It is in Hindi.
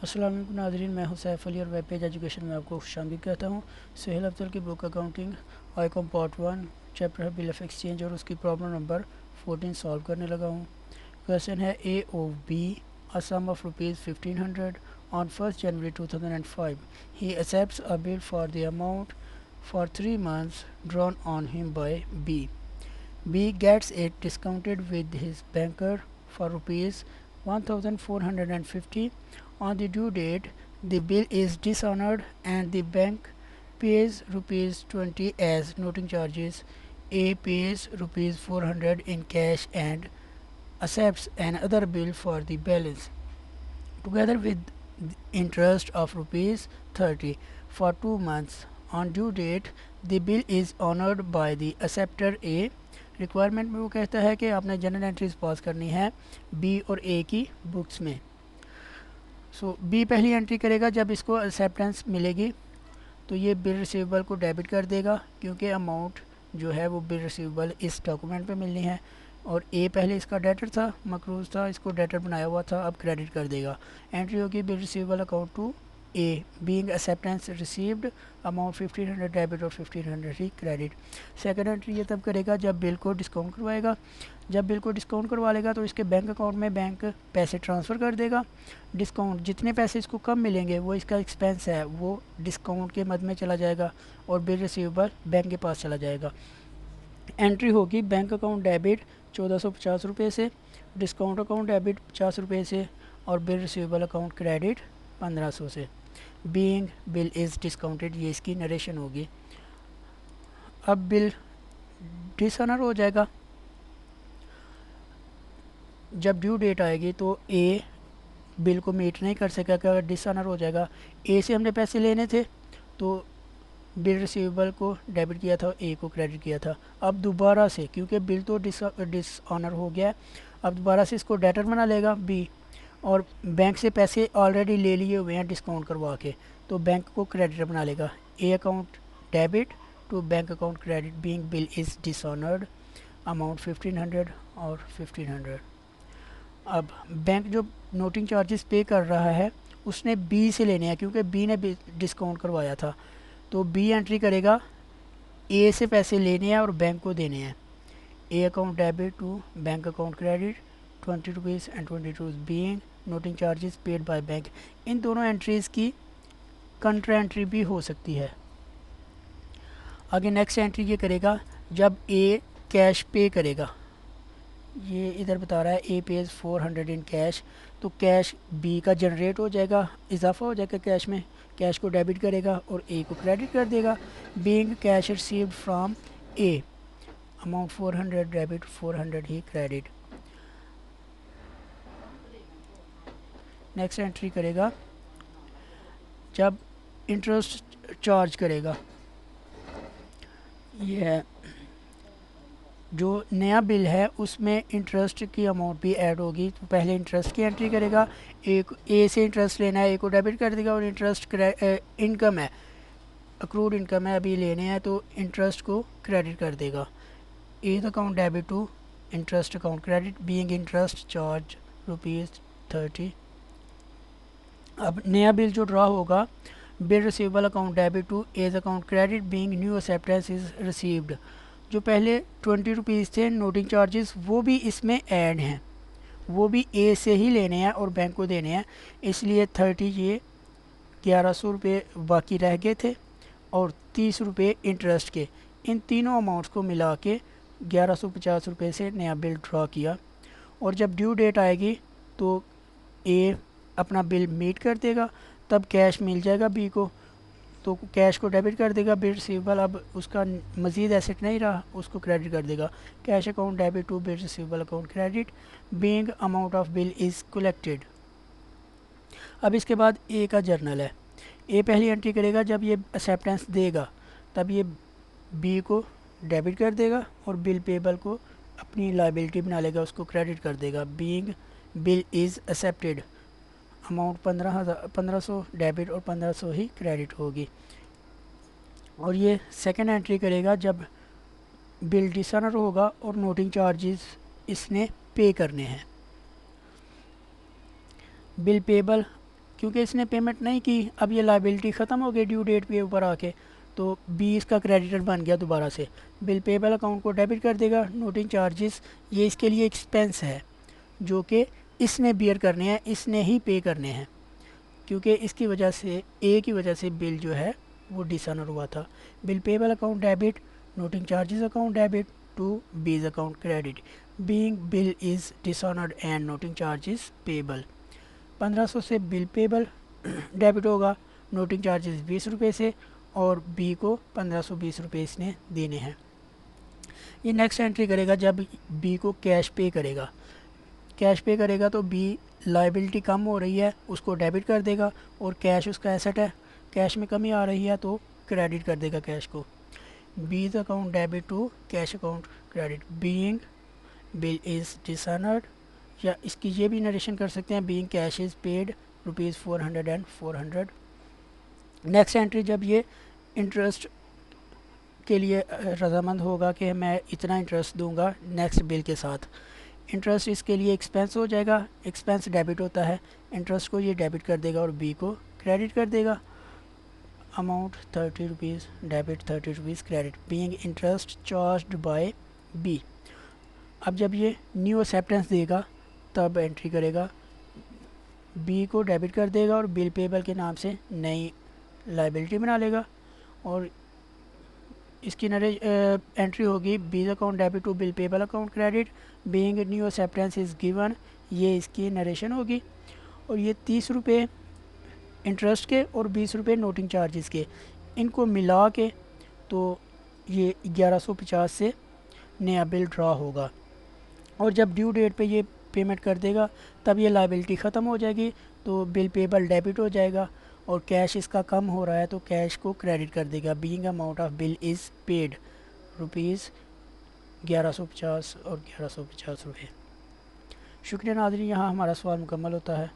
अस्सलाम वालेकुम नाज़रीन, मैं हूं सैफ अली और वेब पेज एजुकेशन में आपको खुशामदीद कहता हूं। सुहेल अफजल की book accounting Icom part 1 chapter है बिल ऑफ एक्सचेंज और उसकी प्रॉब्लम नंबर 14 सॉल्व करने लगा हूं। क्वेश्चन है A of B a sum of ₹1500 on 1st January 2005 he accepts a bill for the amount for 3 months drawn on him by B. B gets it discounted with his banker for rupees 1450. On the due date, the bill is dishonored and the bank pays rupees 20 as noting charges. A pays rupees 400 in cash and accepts another bill for the balance, together with interest of rupees 30 for 2 months. On due date, the bill is honored by the acceptor A. Requirement में वो कहता है कि आपने जनरल एंट्रीज पास करनी है बी और ए की बुक्स में। बी पहली एंट्री करेगा जब इसको एक्सेप्टेंस मिलेगी तो ये बिल रिसीवेबल को डेबिट कर देगा, क्योंकि अमाउंट जो है वो बिल रिसीवेबल इस डॉक्यूमेंट पे मिलनी है। और ए पहले इसका डेटर था, मकरूज़ था, इसको डेटर बनाया हुआ था, अब क्रेडिट कर देगा। एंट्री होगी bill receivable account to A being acceptance received amount 1500 debit और 1500 ही क्रेडिट। सेकंड एंट्री ये तब करेगा जब बिल को डिस्काउंट करवाएगा। जब बिल को डिस्काउंट करवा लेगा तो इसके बैंक अकाउंट में बैंक पैसे ट्रांसफ़र कर देगा। डिस्काउंट जितने पैसे इसको कम मिलेंगे वो इसका एक्सपेंस है वो डिस्काउंट के मद में चला जाएगा और बिल रिसीवेबल बैंक के पास चला जाएगा। एंट्री होगी बैंक अकाउंट डेबिट 1450 रुपये से, डिस्काउंट अकाउंट डेबिट 50 रुपये से और बिल रिसीवेबल अकाउंट क्रेडिट 1500 से। बीइंग बिल इज़ डिस्काउंटेड, ये इसकी नरेशन होगी। अब बिल डिसऑनर हो जाएगा। जब ड्यू डेट आएगी तो ए बिल को मीट नहीं कर सकेगा, डिसऑनर हो जाएगा। ए से हमने पैसे लेने थे तो बिल रिसीवेबल को डेबिट किया था, ए को क्रेडिट किया था। अब दोबारा से क्योंकि बिल तो डिसऑनर हो गया, अब दोबारा से इसको डेटर बना लेगा बी, और बैंक से पैसे ऑलरेडी ले लिए हुए हैं डिस्काउंट करवा के, तो बैंक को क्रेडिटर बना लेगा। A account debit to bank account credit being bill is dishonoured amount 1500 और 1500। अब बैंक जो नोटिंग चार्जेस पे कर रहा है उसने बी से लेने हैं, क्योंकि बी ने डिस्काउंट करवाया था, तो बी एंट्री करेगा ए से पैसे लेने हैं और बैंक को देने हैं। A account debit to bank account credit 20 rupees and 22 being noting charges paid by bank. इन दोनों एंट्रीज़ की कंट्रा एंट्री भी हो सकती है। आगे नेक्स्ट एंट्री ये करेगा जब ए कैश पे करेगा। ये इधर बता रहा है ए पेज 400 इन कैश, तो कैश बी का जनरेट हो जाएगा, इजाफा हो जाएगा कैश में। कैश को डेबिट करेगा और ए को क्रेडिट कर देगा। Being cash received from A amount 400 debit 400 he credit. Next entry करेगा जब इंटरेस्ट चार्ज करेगा। ये है जो नया बिल है उसमें इंटरेस्ट की अमाउंट भी ऐड होगी, तो पहले इंटरेस्ट की एंट्री करेगा। ए से इंटरेस्ट लेना है, ए को डेबिट कर देगा, और इंटरेस्ट इनकम है, अक्रूड इनकम है, अभी लेने हैं, तो इंटरेस्ट को क्रेडिट कर देगा। A account debit to interest account credit being interest charge ₹30। अब नया बिल जो ड्रा होगा bill receivable account debit to A's account credit being new acceptance is received. जो पहले 20 रुपीज़ थे नोटिंग चार्जेस वो भी इसमें ऐड हैं, वो भी ए से ही लेने हैं और बैंक को देने हैं, इसलिए 30 ये 1100 रुपये बाकी रह गए थे और 30 रुपये इंटरेस्ट के। इन तीनों अमाउंट्स को मिला के 1150 रुपये से नया बिल ड्रा किया। और जब ड्यू डेट आएगी तो ए अपना बिल मीट कर देगा, तब कैश मिल जाएगा बी को, तो कैश को डेबिट कर देगा बिल रिसीवेबल। अब उसका मज़ीद एसेट नहीं रहा, उसको क्रेडिट कर देगा। Cash account debit to bill receivable account credit being amount of bill is collected. अब इसके बाद ए का जर्नल है। ए पहली एंट्री करेगा जब ये एक्सेप्टेंस देगा, तब ये बी को डेबिट कर देगा और बिल पेबल को अपनी लाइबिलिटी बना लेगा, उसको क्रेडिट कर देगा। Being bill is accepted amount 1500 debit और 1500 ही क्रेडिट होगी। और ये सेकंड एंट्री करेगा जब बिल डिसऑनर होगा और नोटिंग चार्जेस इसने पे करने हैं। बिल पेबल क्योंकि इसने पेमेंट नहीं की, अब ये लाइबिलिटी ख़त्म हो गई ड्यू डेट पे ऊपर आके, तो बी इसका क्रेडिटर बन गया दोबारा से। बिल पेबल अकाउंट को डेबिट कर देगा। नोटिंग चार्जेस ये इसके लिए एक्सपेंस है जो कि इसने बियर करने हैं, इसने ही पे करने हैं, क्योंकि इसकी वजह से ए की वजह से बिल जो है वो डिसऑनर हुआ था। Bill payable account debit, noting charges account debit to B's account credit, being bill is dishonoured and noting charges payable. 1500 से बिल पेबल डेबिट होगा, नोटिंग चार्जेस 20 रुपये से, और बी को 1520 रुपये इसने देने हैं। ये नेक्स्ट एंट्री करेगा जब बी को कैश पे करेगा। कैश पे करेगा तो बी लाइबिलिटी कम हो रही है उसको डेबिट कर देगा, और कैश उसका एसेट है, कैश में कमी आ रही है तो क्रेडिट कर देगा कैश को। B's account debit to cash account credit, being bill is dishonoured, या इसकी ये भी नरेशन कर सकते हैं, being cash is paid ₹400 and 400। Next entry जब ये इंटरेस्ट के लिए रजामंद होगा कि मैं इतना इंटरेस्ट दूंगा नेक्स्ट बिल के साथ, इंटरेस्ट इसके लिए एक्सपेंस हो जाएगा, एक्सपेंस डेबिट होता है, इंटरेस्ट को ये डेबिट कर देगा और बी को क्रेडिट कर देगा। Amount 30 rupees debit, 30 rupees credit, being interest charged by B. अब जब ये न्यू एक्सेप्टेंस देगा तब एंट्री करेगा, बी को डेबिट कर देगा और बिल पेबल के नाम से नई लाइबिलिटी बना लेगा, और इसकी एंट्री होगी B's account debit to bill payable account credit, being new acceptance is given, ये इसकी नरेशन होगी। और ये 30 रुपये इंटरेस्ट के और 20 रुपये नोटिंग चार्जेस के, इनको मिला के तो ये 1150 से नया बिल ड्रा होगा। और जब ड्यू डेट पे ये पेमेंट कर देगा तब ये लाइबिलिटी ख़त्म हो जाएगी, तो बिल पेबल डेबिट हो जाएगा, और कैश इसका कम हो रहा है तो कैश को क्रेडिट कर देगा। Being amount of bill is paid ₹1150 और 1150 रुपये। शुक्रिया नाज़रीन, यहाँ हमारा सवाल मुकम्मल होता है।